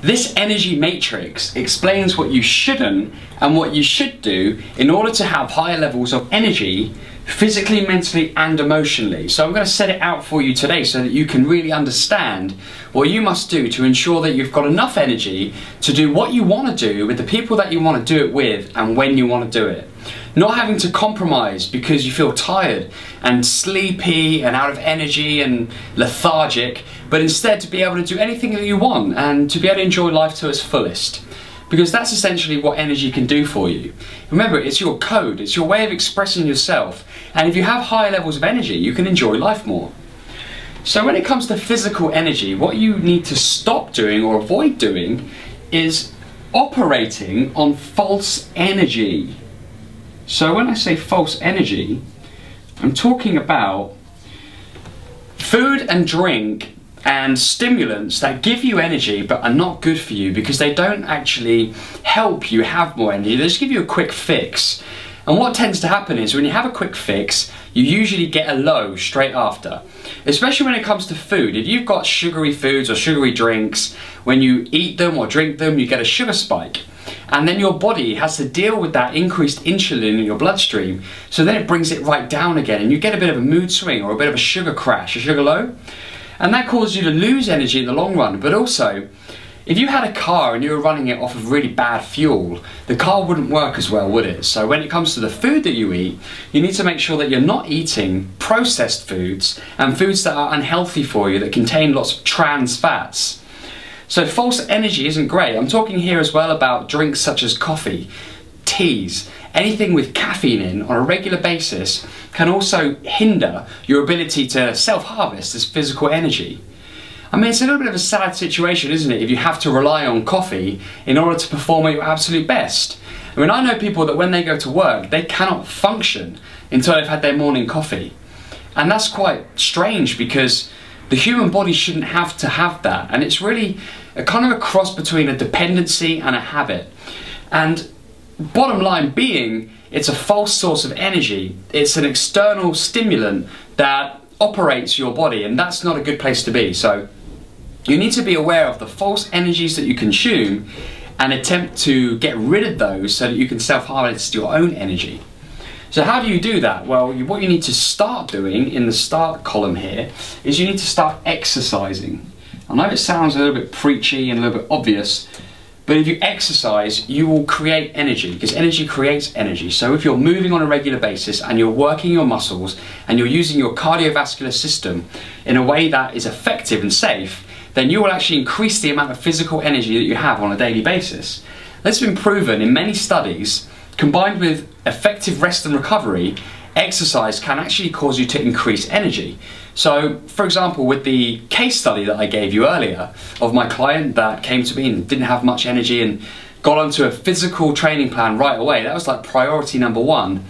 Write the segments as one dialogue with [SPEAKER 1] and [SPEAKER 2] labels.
[SPEAKER 1] This energy matrix explains what you shouldn't and what you should do in order to have higher levels of energy, physically, mentally, and emotionally. So I'm going to set it out for you today so that you can really understand what you must do to ensure that you've got enough energy to do what you want to do with the people that you want to do it with and when you want to do it. Not having to compromise because you feel tired and sleepy and out of energy and lethargic, but instead to be able to do anything that you want and to be able to enjoy life to its fullest. Because that's essentially what energy can do for you. Remember, it's your code, it's your way of expressing yourself, and if you have higher levels of energy, you can enjoy life more. So when it comes to physical energy, what you need to stop doing or avoid doing is operating on false energy. So when I say false energy, I'm talking about food and drink and stimulants that give you energy but are not good for you because they don't actually help you have more energy. They just give you a quick fix. And what tends to happen is when you have a quick fix, you usually get a low straight after. Especially when it comes to food. If you've got sugary foods or sugary drinks, when you eat them or drink them, you get a sugar spike. And then your body has to deal with that increased insulin in your bloodstream, so then it brings it right down again and you get a bit of a mood swing or a bit of a sugar crash, a sugar low. And that causes you to lose energy in the long run. But also, if you had a car and you were running it off of really bad fuel, the car wouldn't work as well, would it? So when it comes to the food that you eat, you need to make sure that you're not eating processed foods and foods that are unhealthy for you, that contain lots of trans fats. So false energy isn't great. I'm talking here as well about drinks such as coffee, teas, anything with caffeine in on a regular basis can also hinder your ability to self-harvest this physical energy. I mean, it's a little bit of a sad situation, isn't it, if you have to rely on coffee in order to perform at your absolute best. I mean, I know people that when they go to work, they cannot function until they've had their morning coffee. And that's quite strange because the human body shouldn't have to have that. And it's really a kind of a cross between a dependency and a habit. And bottom line being, it's a false source of energy. It's an external stimulant that operates your body, and that's not a good place to be. So you need to be aware of the false energies that you consume and attempt to get rid of those so that you can self-harvest your own energy. So how do you do that? Well, what you need to start doing in the start column here is you need to start exercising. I know it sounds a little bit preachy and a little bit obvious, but if you exercise, you will create energy, because energy creates energy. So if you're moving on a regular basis and you're working your muscles and you're using your cardiovascular system in a way that is effective and safe, then you will actually increase the amount of physical energy that you have on a daily basis. That's been proven in many studies. Combined with effective rest and recovery, exercise can actually cause you to increase energy. So, for example, with the case study that I gave you earlier of my client that came to me and didn't have much energy and got onto a physical training plan right away, that was like priority number one.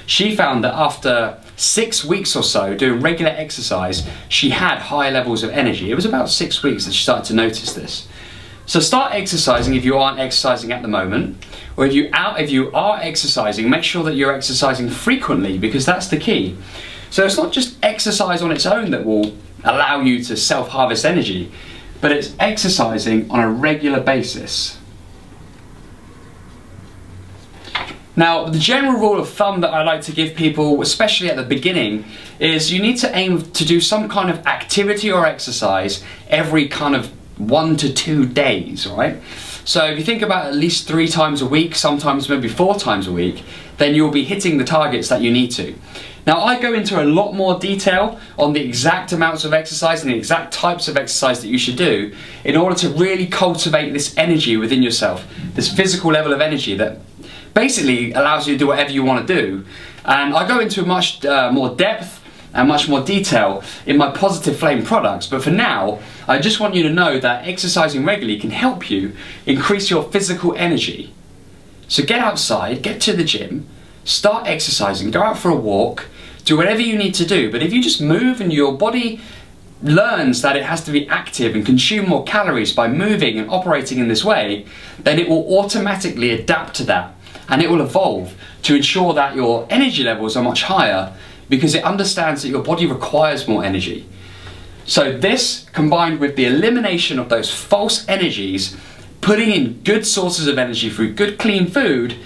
[SPEAKER 1] She found that after 6 weeks or so doing regular exercise, she had high levels of energy. It was about 6 weeks that she started to notice this. So start exercising if you aren't exercising at the moment, or if you are exercising, make sure that you're exercising frequently, because that's the key. So it's not just exercise on its own that will allow you to self-harvest energy, but it's exercising on a regular basis. Now, the general rule of thumb that I like to give people, especially at the beginning, is you need to aim to do some kind of activity or exercise every kind of 1 to 2 days, right? So if you think about at least 3 times a week, sometimes maybe 4 times a week, then you'll be hitting the targets that you need to. Now, I go into a lot more detail on the exact amounts of exercise and the exact types of exercise that you should do in order to really cultivate this energy within yourself, this physical level of energy that basically allows you to do whatever you want to do. And I go into much more depth and much more detail in my Positive Flame products, but for now, I just want you to know that exercising regularly can help you increase your physical energy. So get outside, get to the gym, start exercising, go out for a walk, do whatever you need to do. But if you just move and your body learns that it has to be active and consume more calories by moving and operating in this way, then it will automatically adapt to that, and it will evolve to ensure that your energy levels are much higher, because it understands that your body requires more energy. So this, combined with the elimination of those false energies putting in good sources of energy through good clean food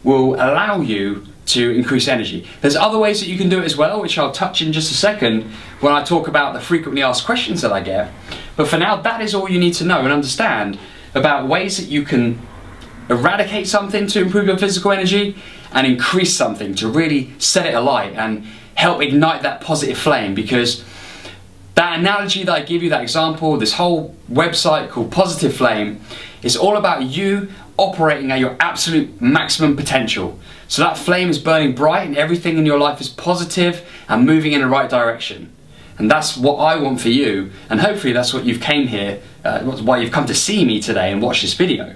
[SPEAKER 1] will allow you to increase energy. There's other ways that you can do it as well, which I'll touch in just a second when I talk about the frequently asked questions that I get. But for now, that is all you need to know and understand about ways that you can eradicate something to improve your physical energy and increase something to really set it alight and help ignite that positive flame. Because that analogy that I give you, that example, this whole website called Positive Flame, is all about you operating at your absolute maximum potential. So that flame is burning bright and everything in your life is positive and moving in the right direction. And that's what I want for you, and hopefully that's what you've came here, why you've come to see me today and watch this video.